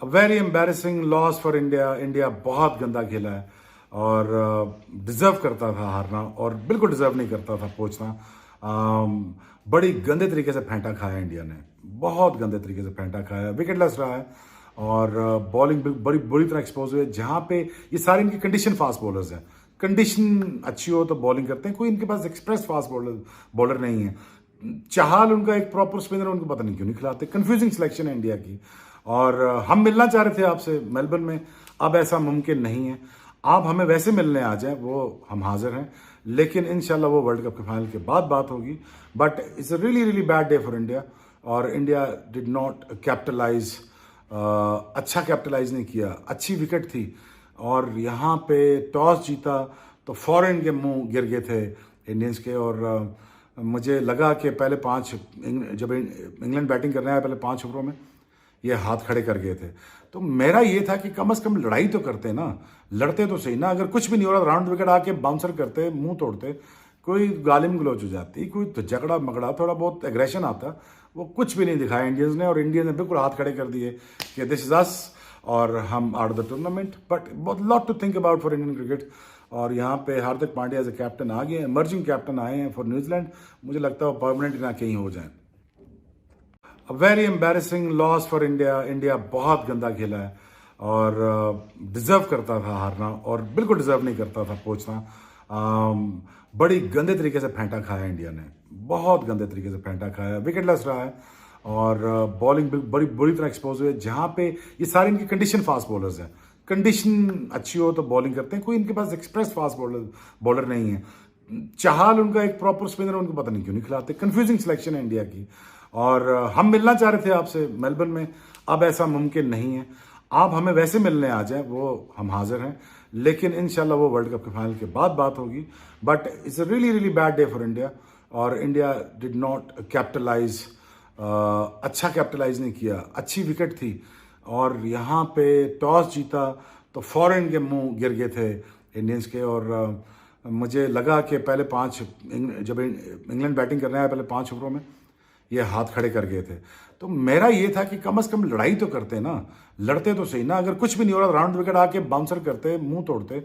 Very embarrassing loss for India. India बहुत गंदा खेला है और डिजर्व करता था हारना और बिल्कुल डिजर्व नहीं करता था पहुंचना। बड़ी गंदे तरीके से फेंटा खाया इंडिया ने, बहुत गंदे तरीके से फेंटा खाया, विकेटलेस रहा है और बॉलिंग बड़ी बुरी तरह एक्सपोज हुई है। जहां पे ये सारे इनके कंडीशन फास्ट बॉलर्स हैं, कंडीशन अच्छी हो तो बॉलिंग करते हैं, कोई इनके पास एक्सप्रेस फास्ट बॉलर नहीं है। चाहल उनका एक प्रॉपर स्पिनर, उनको पता नहीं क्यों नहीं खिलाते। कंफ्यूजिंग सिलेक्शन है इंडिया की और हम मिलना चाह रहे थे आपसे मेलबर्न में, अब ऐसा मुमकिन नहीं है। आप हमें वैसे मिलने आ जाएं, वो हम हाजिर हैं, लेकिन इंशाल्लाह वो वर्ल्ड कप के फाइनल के बाद बात होगी। But it's a really really bad day for India और इंडिया डिड नॉट कैपिटलाइज, अच्छा कैपिटलाइज नहीं किया। अच्छी विकेट थी और यहाँ पे टॉस जीता तो फॉरेन के मुंह गिर गए थे इंडियंस के और मुझे लगा कि पहले जब इंग्लैंड बैटिंग करने आया पहले 5 ओवरों में ये हाथ खड़े कर गए थे। तो मेरा ये था कि कम से कम लड़ाई तो करते ना, लड़ते तो सही ना। अगर कुछ भी नहीं हो रहा राउंड विकेट आके बाउंसर करते, मुंह तोड़ते, कोई गालिम गलोच हो जाती, कोई तो झगड़ा मगड़ा, थोड़ा बहुत एग्रेशन आता, वो कुछ भी नहीं दिखाया इंडियंस ने। और इंडिया ने बिल्कुल हाथ खड़े कर दिए कि दिस इज अस और हम आउट द टूर्नामेंट। बट बहुत lot to think about for Indian cricket. और यहाँ पे Hardik Pandya as a captain आ गए, इमर्जिंग कैप्टन आए हैं फॉर न्यूजीलैंड। मुझे लगता है वो परमानेंट ना कहीं हो जाए। Very embarrassing loss for India. India बहुत गंदा खेला है और डिजर्व करता था हारना और बिल्कुल डिजर्व नहीं करता था पहुंचना। बड़ी गंदे तरीके से फेंटा खाया इंडिया ने, बहुत गंदे तरीके से फेंटा खाया, विकेटलेस रहा है और बॉलिंग बड़ी बुरी तरह एक्सपोज हुई है। जहां पे ये सारे इनके कंडीशन फास्ट बॉलर्स हैं, कंडीशन अच्छी हो तो बॉलिंग करते हैं, कोई इनके पास एक्सप्रेस फास्ट बॉलर नहीं है। चाहल उनका एक प्रॉपर स्पिनर, उनको पता नहीं क्यों नहीं खिलाते। कंफ्यूजिंग सिलेक्शन है इंडिया की और हम मिलना चाह रहे थे आपसे मेलबर्न में, अब ऐसा मुमकिन नहीं है। आप हमें वैसे मिलने आ जाएं, वो हम हाजिर हैं, लेकिन इंशाल्लाह वो वर्ल्ड कप के फाइनल के बाद बात होगी। But it's a really really bad day for India और इंडिया डिड नॉट कैपिटलाइज, अच्छा कैपिटलाइज नहीं किया। अच्छी विकेट थी और यहाँ पे टॉस जीता तो फॉरेन के मुंह गिर गए थे इंडियंस के और मुझे लगा कि पहले जब इंग्लैंड बैटिंग करने आया पहले 5 ओवरों में ये हाथ खड़े कर गए थे। तो मेरा ये था कि कम से कम लड़ाई तो करते ना, लड़ते तो सही ना। अगर कुछ भी नहीं हो रहा राउंड विकेट आके बाउंसर करते, मुंह तोड़ते,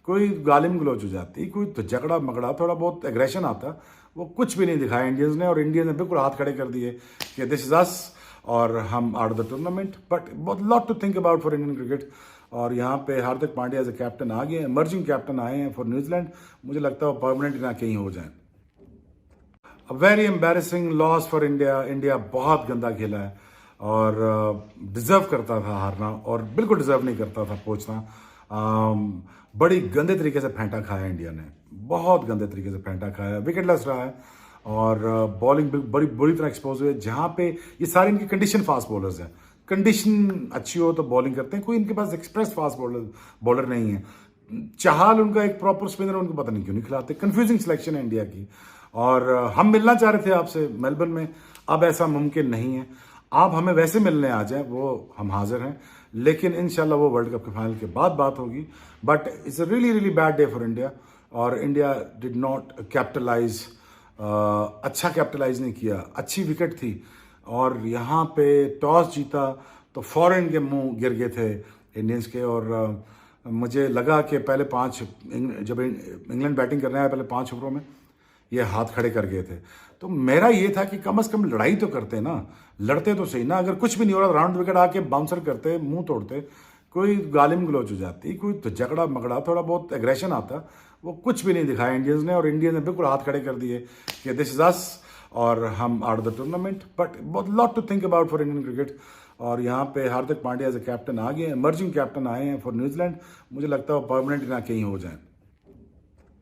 कोई गालिम गलोच हो जाती, कोई तो झगड़ा मगड़ा, थोड़ा बहुत एग्रेशन आता, वो कुछ भी नहीं दिखाया इंडियंस ने। और इंडिया ने बिल्कुल हाथ खड़े कर दिए कि दिस इज अस और हम आउट द टूर्नामेंट। बट बहुत lot to think about for Indian cricket. और यहाँ पे Hardik Pandya as a captain आ गए, इमर्जिंग कैप्टन आए हैं फॉर न्यूजीलैंड। मुझे लगता है वो परमानेंट ना कहीं हो जाए। Very embarrassing loss for India. India बहुत गंदा खेला है और डिजर्व करता था हारना और बिल्कुल डिजर्व नहीं करता था पहुंचना। बड़ी गंदे तरीके से फेंटा खाया इंडिया ने, बहुत गंदे तरीके से फेंटा खाया, विकेटलेस रहा है और बॉलिंग बड़ी बुरी तरह एक्सपोज हुई है। जहां पे ये सारे इनके कंडीशन फास्ट बॉलर्स हैं, कंडीशन अच्छी हो तो बॉलिंग करते हैं, कोई इनके पास एक्सप्रेस फास्ट बॉलर नहीं है। चाहल उनका एक प्रॉपर स्पिनर, उनको पता नहीं क्यों नहीं खिलाते। कंफ्यूजिंग सिलेक्शन है इंडिया की और हम मिलना चाह रहे थे आपसे मेलबर्न में, अब ऐसा मुमकिन नहीं है। आप हमें वैसे मिलने आ जाएं, वो हम हाजिर हैं, लेकिन इंशाल्लाह वो वर्ल्ड कप के फाइनल के बाद बात होगी। But it's a really really bad day for India और इंडिया डिड नॉट कैपिटलाइज, अच्छा कैपिटलाइज नहीं किया। अच्छी विकेट थी और यहाँ पे टॉस जीता तो फॉरेन के मुंह गिर गए थे इंडियंस के और मुझे लगा कि पहले जब इंग्लैंड बैटिंग करने आया पहले 5 ओवरों में ये हाथ खड़े कर गए थे। तो मेरा ये था कि कम से कम लड़ाई तो करते ना, लड़ते तो सही ना। अगर कुछ भी नहीं हो रहा राउंड विकेट आके बाउंसर करते, मुंह तोड़ते, कोई गालिम गलोच हो जाती, कोई तो झगड़ा मगड़ा, थोड़ा बहुत एग्रेशन आता, वो कुछ भी नहीं दिखाया इंडियंस ने। और इंडिया ने बिल्कुल हाथ खड़े कर दिए कि दिस इज अस और हम आउट द टूर्नामेंट। बट बहुत lot to think about for Indian cricket. और यहाँ पे Hardik Pandya as a captain आ गए, इमर्जिंग कैप्टन आए हैं फॉर न्यूजीलैंड। मुझे लगता है वो परमानेंट ना कहीं हो जाए।